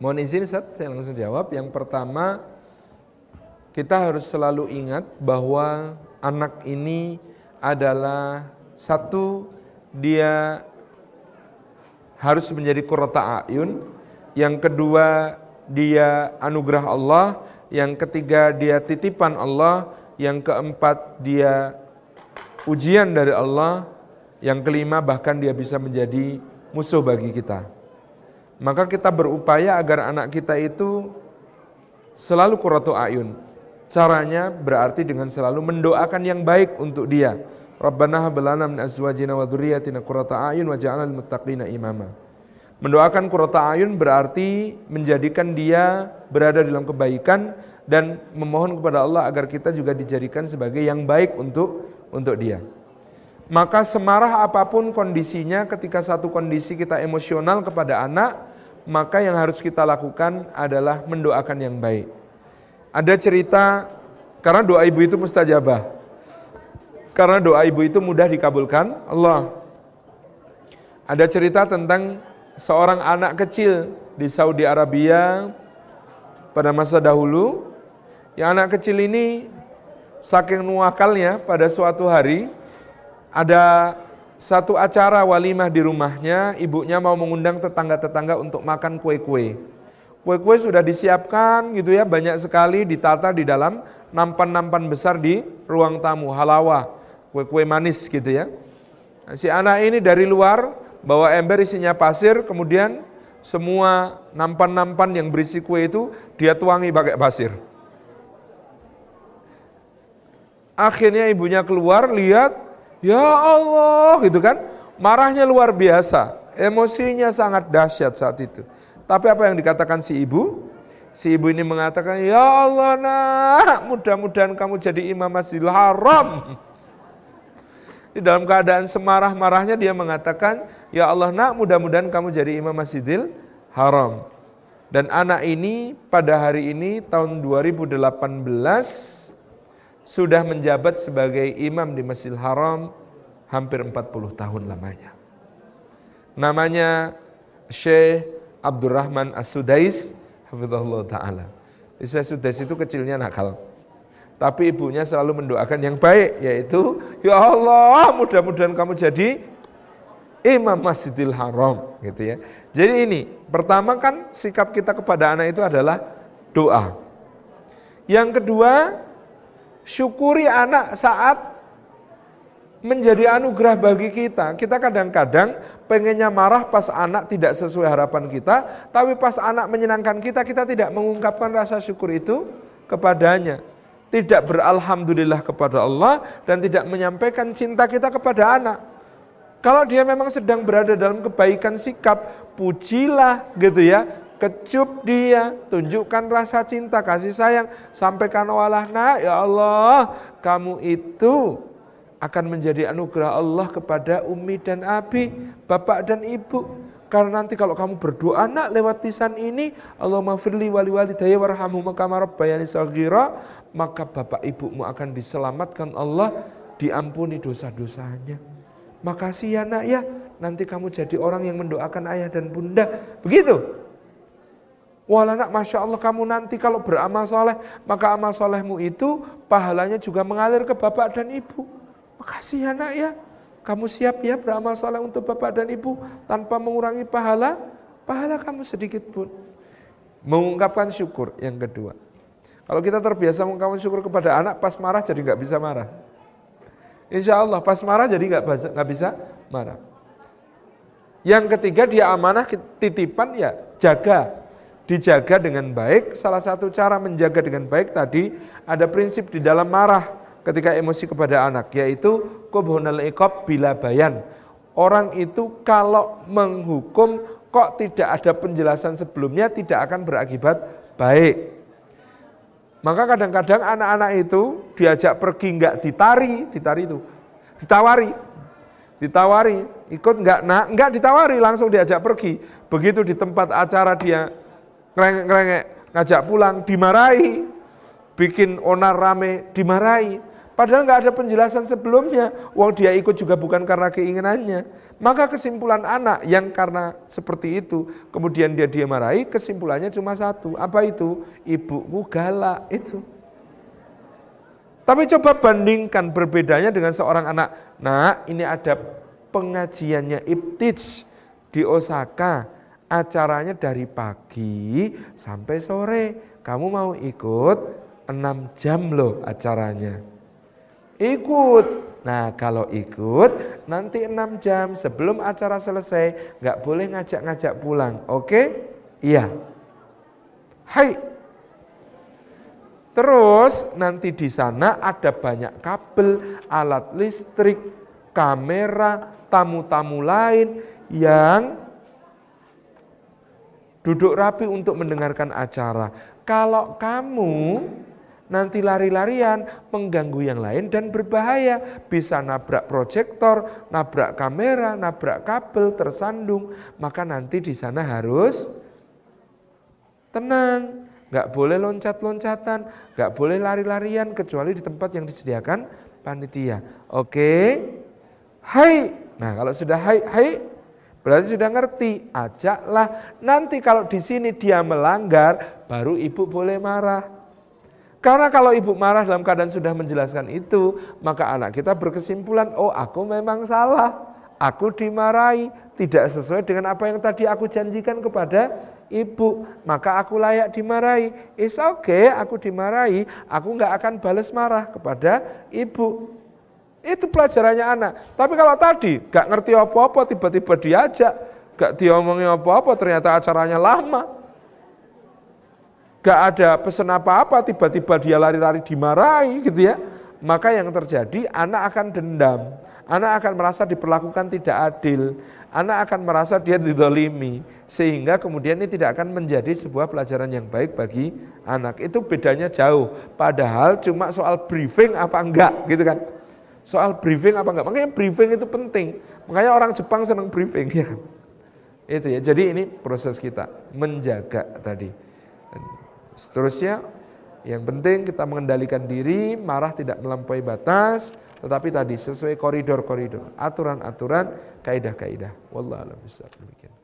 Mohon izin Ustaz, saya langsung jawab. Yang pertama, kita harus selalu ingat bahwa anak ini adalah satu, dia harus menjadi qurrata a'yun. Yang kedua, dia anugerah Allah. Yang ketiga, dia titipan Allah. Yang keempat, dia ujian dari Allah. Yang kelima, bahkan dia bisa menjadi musuh bagi kita. Maka kita berupaya agar anak kita itu selalu qurratu a'yun. Caranya berarti dengan selalu mendoakan yang baik untuk dia. Rabbana hab lana min azwajina wa dzurriyyatina qurrata a'yun waj'alna lil muttaqina imama. Mendoakan qurrata a'yun berarti menjadikan dia berada dalam kebaikan dan memohon kepada Allah agar kita juga dijadikan sebagai yang baik untuk dia. Maka semarah apapun kondisinya, ketika satu kondisi kita emosional kepada anak, maka yang harus kita lakukan adalah mendoakan yang baik. Ada cerita, karena doa ibu itu mustajabah. Karena doa ibu itu mudah dikabulkan Allah. Ada cerita tentang seorang anak kecil di Saudi Arabia pada masa dahulu. Yang anak kecil ini saking nuakalnya, pada suatu hari ada satu acara walimah di rumahnya, ibunya mau mengundang tetangga-tetangga untuk makan kue-kue. Kue-kue sudah disiapkan gitu ya, banyak sekali ditata di dalam nampan-nampan besar di ruang tamu, halawa, kue-kue manis gitu ya. Nah, si anak ini dari luar bawa ember isinya pasir, kemudian semua nampan-nampan yang berisi kue itu dia tuangi pakai pasir. Akhirnya ibunya keluar, lihat, ya Allah, gitu kan, marahnya luar biasa, emosinya sangat dahsyat saat itu. Tapi apa yang dikatakan si ibu? Si ibu ini mengatakan, ya Allah nak, mudah-mudahan kamu jadi imam Masjidil Haram. Di dalam keadaan semarah-marahnya dia mengatakan, ya Allah nak, mudah-mudahan kamu jadi imam Masjidil Haram. Dan anak ini pada hari ini tahun 2018 sudah menjabat sebagai imam di Masjidil Haram hampir 40 tahun lamanya. Namanya Syekh Abdurrahman As-Sudais hafizahullah ta'ala. Syekh Sudais itu kecilnya nakal, tapi ibunya selalu mendoakan yang baik, yaitu ya Allah mudah-mudahan kamu jadi imam Masjidil Haram gitu ya. Jadi ini pertama kan sikap kita kepada anak itu adalah doa. Yang kedua, syukuri anak saat menjadi anugerah bagi kita. Kita kadang-kadang pengennya marah pas anak tidak sesuai harapan kita, tapi pas anak menyenangkan kita, kita tidak mengungkapkan rasa syukur itu kepadanya. Tidak beralhamdulillah kepada Allah dan tidak menyampaikan cinta kita kepada anak. Kalau dia memang sedang berada dalam kebaikan sikap, pujilah gitu ya. Kecup dia, tunjukkan rasa cinta, kasih sayang, sampaikan walah nak, ya Allah, kamu itu akan menjadi anugerah Allah kepada Umi dan Abi, bapak dan ibu. Karena nanti kalau kamu berdoa nak lewat lisan ini, Allahumma firli wali walidayya warhamhuma kama rabbayani shaghira, maka bapak ibumu akan diselamatkan Allah, diampuni dosa-dosanya. Makasih ya nak ya, nanti kamu jadi orang yang mendoakan ayah dan bunda. Begitu. Walah nak, Masya Allah kamu nanti kalau beramal soleh, maka amal solehmu itu pahalanya juga mengalir ke bapak dan ibu. Makasih ya nak ya, kamu siap ya beramal soleh untuk bapak dan ibu tanpa mengurangi pahala kamu sedikit pun. Mengungkapkan syukur yang kedua. Kalau kita terbiasa mengungkapkan syukur kepada anak, pas marah jadi nggak bisa marah. Insya Allah pas marah jadi nggak bisa marah. Yang ketiga, dia amanah titipan ya, dijaga dengan baik. Salah satu cara menjaga dengan baik tadi ada prinsip di dalam marah ketika emosi kepada anak, yaitu qubhunal iqab bila bayan. Orang itu kalau menghukum kok tidak ada penjelasan sebelumnya, tidak akan berakibat baik. Maka kadang-kadang anak-anak itu diajak pergi nggak ditawari, ikut nggak ditawari, langsung diajak pergi. Begitu di tempat acara dia ngerengek-ngerengek, ngajak pulang, dimarahi, bikin onar rame, dimarahi. Padahal nggak ada penjelasan sebelumnya. Wong dia ikut juga bukan karena keinginannya. Maka kesimpulan anak yang karena seperti itu, kemudian dia marahi, kesimpulannya cuma satu. Apa itu? Ibuku galak, itu. Tapi coba bandingkan berbedanya dengan seorang anak. Nah, ini ada pengajiannya Ibtij di Osaka. Acaranya dari pagi sampai sore. Kamu mau ikut 6 jam loh acaranya. Ikut. Nah kalau ikut nanti 6 jam sebelum acara selesai. Gak boleh ngajak-ngajak pulang. Oke? Iya. Hai. Terus nanti di sana ada banyak kabel, alat listrik, kamera, tamu-tamu lain yang duduk rapi untuk mendengarkan acara. Kalau kamu nanti lari-larian, mengganggu yang lain dan berbahaya. Bisa nabrak proyektor, nabrak kamera, nabrak kabel, tersandung. Maka nanti di sana harus tenang. Gak boleh loncat-loncatan, gak boleh lari-larian kecuali di tempat yang disediakan panitia. Oke? Hai. Nah kalau sudah hai, berarti sudah ngerti, ajaklah. Nanti kalau di sini dia melanggar, baru ibu boleh marah. Karena kalau ibu marah dalam keadaan sudah menjelaskan itu, maka anak kita berkesimpulan, oh aku memang salah, aku dimarahi, tidak sesuai dengan apa yang tadi aku janjikan kepada ibu, maka aku layak dimarahi. It's okay, aku dimarahi, aku nggak akan balas marah kepada ibu. Itu pelajarannya anak. Tapi kalau tadi gak ngerti apa-apa, tiba-tiba diajak, gak diomongin apa-apa, ternyata acaranya lama, gak ada pesan apa-apa, tiba-tiba dia lari-lari dimarahi gitu ya. Maka yang terjadi anak akan dendam, anak akan merasa diperlakukan tidak adil, anak akan merasa dia dizalimi, sehingga kemudian ini tidak akan menjadi sebuah pelajaran yang baik bagi anak. Itu bedanya jauh, padahal cuma soal briefing apa enggak gitu kan. Soal briefing apa enggak, makanya briefing itu penting. Makanya orang Jepang senang briefing ya. Itu ya. Jadi ini proses kita menjaga tadi. Dan seterusnya yang penting kita mengendalikan diri, marah tidak melampaui batas, tetapi tadi sesuai koridor-koridor, aturan-aturan, kaidah-kaidah. Wallahu a'lam bishawab. Demikian.